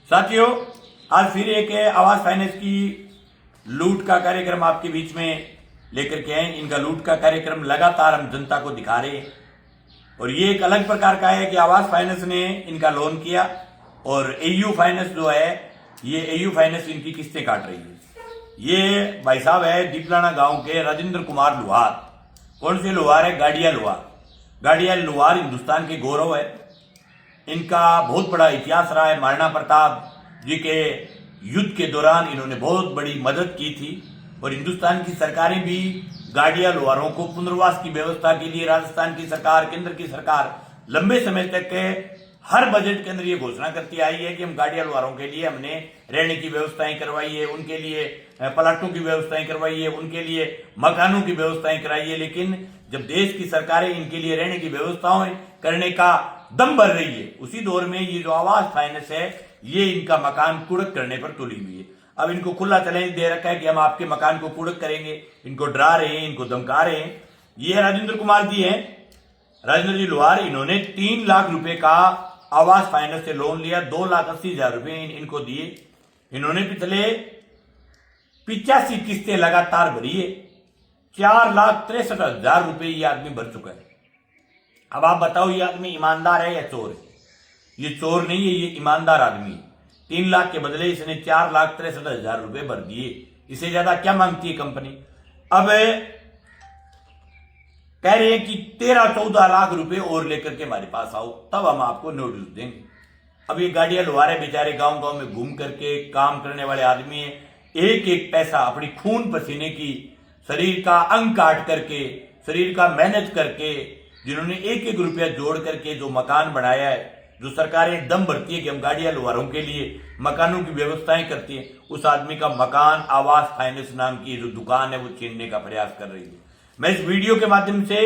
साथियों, आज फिर एक आवास फाइनेंस की लूट का कार्यक्रम आपके बीच में लेकर के आए। इनका लूट का कार्यक्रम लगातार हम जनता को दिखा रहे हैं और ये एक अलग प्रकार का है कि आवास फाइनेंस ने इनका लोन किया और एयू फाइनेंस जो है ये एयू फाइनेंस इनकी किस्तें काट रही है। ये भाई साहब है दीपलाना गांव के राजेंद्र कुमार लोहार। कौन से लोहार है? गाड़िया लोहार। गाड़िया लोहार हिंदुस्तान के गौरव है। इनका बहुत बड़ा इतिहास रहा है। महाराणा प्रताप जी के युद्ध के दौरान इन्होंने बहुत बड़ी मदद की थी और हिंदुस्तान की सरकारें भी गाड़िया लोहारों को पुनर्वास की व्यवस्था के लिए, राजस्थान की सरकार, केंद्र की सरकार लंबे समय तक के हर बजट के अंदर ये घोषणा करती आई है कि हम गाड़िया लोहारों के लिए हमने रहने की व्यवस्थाएं करवाई है, उनके लिए प्लाटों की व्यवस्थाएं करवाई है, उनके लिए मकानों की व्यवस्थाएं कराई है। लेकिन जब देश की सरकारें इनके लिए रहने की व्यवस्थाएं करने का दम भर रही है, उसी दौर में ये जो आवास फाइनेंस है ये इनका मकान कुड़क करने पर तुली हुई है। अब इनको खुला चैलेंज दे रखा है कि हम आपके मकान को कुड़क करेंगे। इनको डरा रहे हैं, इनको धमका रहे हैं। ये राजेंद्र कुमार जी हैं, राजेंद्र जी लोहार। इन्होंने 3 लाख रुपए का आवास फाइनेंस से लोन लिया, 2,80,000 रुपए इनको दिए। इन्होंने पिछले 85 किस्तें लगातार भरी है। 4,63,000 रुपए ये आदमी भर चुका है। अब आप बताओ ये आदमी ईमानदार है या चोर है? ये चोर नहीं है, ये ईमानदार आदमी है। 3 लाख के बदले इसने 4,63,000 रुपए भर दिए। इससे ज्यादा क्या मांगती है कंपनी? अब कह रहे हैं कि 13-14 लाख रुपए और लेकर के हमारे पास आओ, तब हम आपको नोटिस देंगे। अब ये गाड़ियां लोहारे बेचारे गांव गांव में घूम करके काम करने वाले आदमी है। एक एक पैसा अपनी खून पसीने की, शरीर का अंग काट करके, शरीर का मेहनत करके, जिन्होंने एक एक रुपया जोड़ करके जो मकान बनाया है, जो सरकारें दम भरती है कि हम गाड़ियां लोहारों के लिए मकानों की व्यवस्थाएं करती है, उस आदमी का मकान आवास फाइनेंस नाम की जो दुकान है वो छीनने का प्रयास कर रही है। मैं इस वीडियो के माध्यम से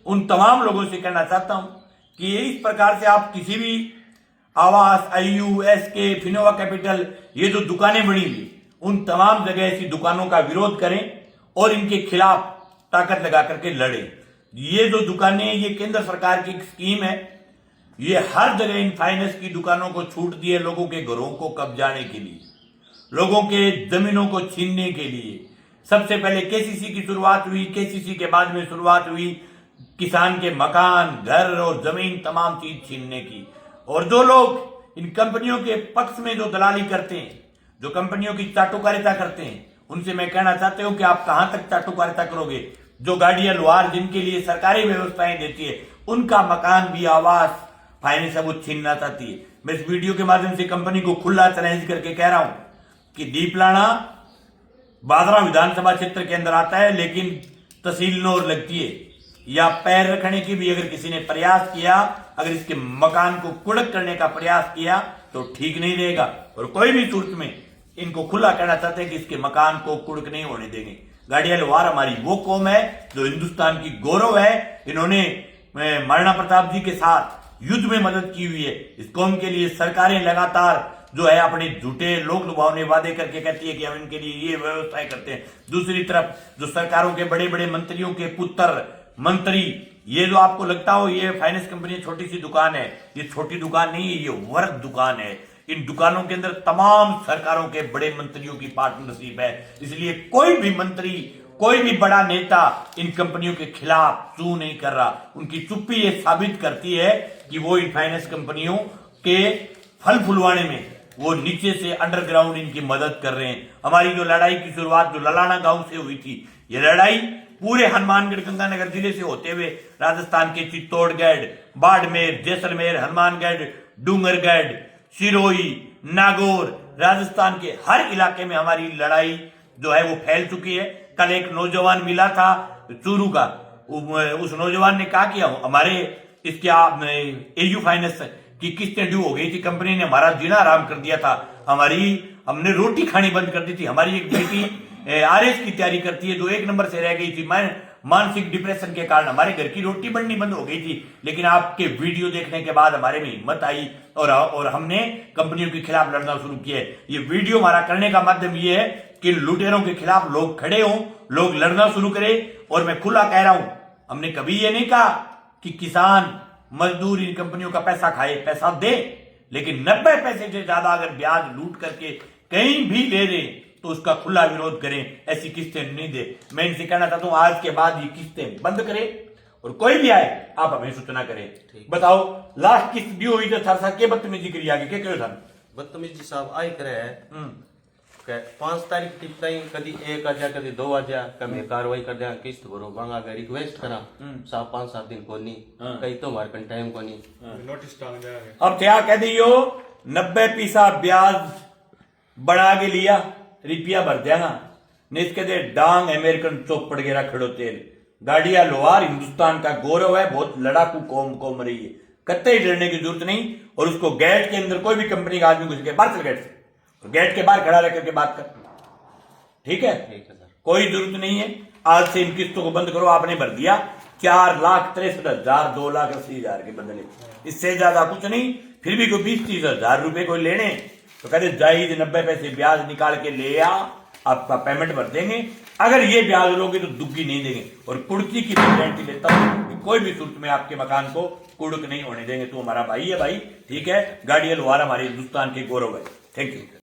उन तमाम लोगों से कहना चाहता हूं कि इस प्रकार से आप किसी भी आवास, आईयू, एसके, फिनोवा कैपिटल, ये जो दुकानें बनी हुई, उन तमाम जगह ऐसी दुकानों का विरोध करें और इनके खिलाफ ताकत लगा करके लड़े। ये जो दुकानें, ये केंद्र सरकार की एक स्कीम है। ये हर जगह इन फाइनेंस की दुकानों को छूट दी है लोगों के घरों को कब्जाने के लिए, लोगों के जमीनों को छीनने के लिए। सबसे पहले केसीसी की शुरुआत हुई, केसीसी के बाद में शुरुआत हुई किसान के मकान, घर और जमीन तमाम चीज छीनने की। और जो लोग इन कंपनियों के पक्ष में जो दलाली करते हैं, जो कंपनियों की चाटुकारिता करते हैं, उनसे मैं कहना चाहता हूं कि आप कहां तक चाटुकारिता करोगे? जो गाड़ियां लोहार जिनके लिए सरकारी व्यवस्थाएं देती है, उनका मकान भी आवास फाइनेंस है वो छीनना चाहती है। मैं इस वीडियो के माध्यम से कंपनी को खुला चैलेंज करके कह रहा हूं कि दीपलाना बादरा विधानसभा क्षेत्र के अंदर आता है, लेकिन तहसील नौर लगती है। या पैर रखने की भी अगर किसी ने प्रयास किया, अगर इसके मकान को कुड़क करने का प्रयास किया तो ठीक नहीं रहेगा। और कोई भी सूरत में इनको खुला कहना चाहते हैं कि इसके मकान को कुड़क नहीं होने देंगे। गाड़िया लोहार हमारी वो कौम है जो हिंदुस्तान की गौरव है। इन्होंने महाराणा प्रताप जी के साथ युद्ध में मदद की हुई है। इस कौम के लिए सरकारें लगातार जो है अपने झूठे लोक लुभावने वादे करके कहती है कि हम इनके लिए ये व्यवस्थाएं करते हैं। दूसरी तरफ जो सरकारों के बड़े बड़े मंत्रियों के पुत्र मंत्री, ये जो आपको लगता हो ये फाइनेंस कंपनी छोटी सी दुकान है, ये छोटी दुकान नहीं है, ये वर्ग दुकान है। इन दुकानों के अंदर तमाम सरकारों के बड़े मंत्रियों की पार्टनरशिप है। इसलिए कोई भी मंत्री, कोई भी बड़ा नेता इन कंपनियों के खिलाफ चू नहीं कर रहा। उनकी चुप्पी ये साबित करती है कि वो इन फाइनेंस कंपनियों के फल फुलवाने में वो नीचे से अंडरग्राउंड इनकी मदद कर रहे हैं। हमारी जो लड़ाई की शुरुआत जो ललाना गांव से हुई थी, ये लड़ाई पूरे हनुमानगढ़ गंगानगर जिले से होते हुए राजस्थान के चित्तौड़गढ़, बाड़मेर, जैसलमेर, हनुमानगढ़, डूंगरगढ़, सिरोही, नागौर, राजस्थान के हर इलाके में हमारी लड़ाई जो है वो फैल चुकी है। कल एक नौजवान मिला था चूरू का, उस नौजवान ने कहा कि हमारे इसके एयू फाइनेंस की किस्तें ड्यू हो गई थी, कंपनी ने हमारा जीना आराम कर दिया था, हमने रोटी खानी बंद कर दी थी। हमारी एक बेटी आरएस की तैयारी करती है जो 1 नंबर से रह गई थी, मानसिक डिप्रेशन के कारण हमारे घर की रोटी बननी बंद हो गई थी। लेकिन आपके वीडियो देखने के बाद हमारे में हिम्मत आई और हमने कंपनियों के खिलाफ लड़ना शुरू किया। ये वीडियो हमारा करने का माध्यम ये है कि लुटेरों के खिलाफ लोग खड़े हों, लोग लड़ना शुरू करें। और मैं खुला कह रहा हूं, हमने कभी ये नहीं कहा कि किसान मजदूर इन कंपनियों का पैसा खाए, पैसा दे। लेकिन 90 पैसे से ज्यादा अगर ब्याज लूट करके कहीं भी ले रहे तो उसका खुला विरोध करें, ऐसी किस्तें नहीं दे। मैं इनसे कहना चाहता हूं आज के बाद ये किस्तें बंद करें और कोई भी आए आप हमें सूचना करें। बताओ लास्ट किस्त ड्यू हुई तो थार साहब के बदतमीजी करी आगे क्या करो थान बदतमीजी साहब आई करे है 5 तारीख टिप ताई कदी 1 आ जा कदी 2 आ जा कभी कार्रवाई कर दिया किस्त भरो मांगा गए रिक्वेस्ट करा साहब 5-7 दिन कोनी कई तो हमारे कन टाइम कोनी नोटिस टांग जाएगा। अब क्या कह दियो 90 पैसा ब्याज बढ़ा के लिया रुपया भर देगा निष्के दे डांग अमेरिकन चौक पड़ गया खड़ो तेल गाड़िया लोहार हिंदुस्तान का गौरव है, बहुत लड़ाकू कौम रही है, कतई डरने की जरूरत नहीं। और उसको गेट के अंदर कोई भी कंपनी का आदमी घुस के बाहर चल गेट से तो गेट के बाहर खड़ा रह करके बात कर, ठीक है सर कोई जरूरत नहीं है। आज से इन किस्तों को बंद करो। आपने भर दिया 4,63,000 2,80,000 के बदले, इससे ज्यादा कुछ नहीं। फिर भी कोई 20-30 हजार रुपए कोई लेने तो कहते जायज 90 पैसे ब्याज निकाल के ले आ, आपका पेमेंट भर देंगे। अगर ये ब्याज लोगे तो दुग्गी नहीं देंगे। और कुड़की की गारंटी लेता हूं कि कोई भी सूरत में आपके मकान को कुड़क नहीं होने देंगे। तो हमारा भाई है भाई, ठीक है। गाड़िया लोहार हमारे हिंदुस्तान के गौरव है। Thank you.